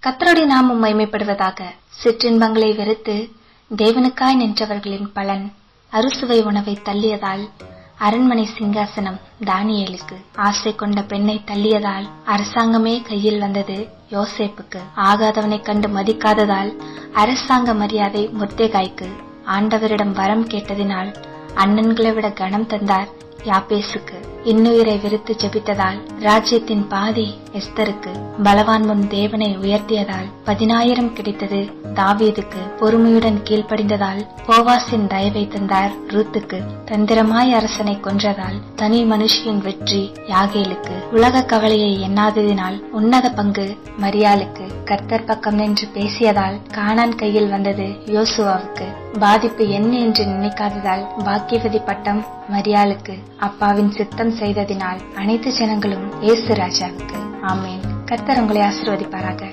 கர்த்தருடைய நாமம் மகிமைப்படுவதாக. சிற்றின்பங்களை வெறுத்து தேவனுக்காய் நின்றவர்களின் பலன். அறுசுவை உணவை தள்ளியதால் அரண்மனை சிங்காசனம் தானியேலுக்கு. ஆசை கொண்ட பெண்ணை தள்ளியதால் அரசாங்கமே கையில் வந்தது யோசேப்புக்கு. ஆகாதவனை கண்டு மதிக்காததால் அரசாங்க மரியாதை மொர்தெகாய்க்கு. ஆண்டவரிடம் வரம் கேட்டதினால் அண்ணன்களை விட கனம் தந்தார் யாபேசுக்கு. இன்னுயிரை வெறுத்து ஜெபித்ததால் ராஜ்யத்தின் பாதி எஸ்தருக்கு. பலவான் முன் தேவனை உயர்த்தியதால் 10,000 கிடைத்தது தாவீதுக்கு. பொறுமையுடன் கீழ்ப்படிந்ததால் போவாசின் தயவை தந்தார் ரூத்துக்கு. தந்திரமாய் அரசனை கொன்றதால் தனி மனுஷியின் வெற்றி யாகேலுக்கு. உலக கவலையை எண்ணாததினால் உன்னத பங்கு மரியாளுக்கு. கர்த்தர் பக்கம் நின்று பேசியதால் கானான் கையில் வந்தது யோசுவாவுக்கு. பாதிப்பு என்ன என்று நினைக்காததால் பாக்கியவதி பட்டம் மரியாளுக்கு. அப்பாவின் சித்தம் செய்ததினால் அனைத்து ஜனங்களும் இயேசு ராஜாவுக்கு. ஆமேன். கர்த்தர் உங்களை ஆசீர்வதிப்பாராக.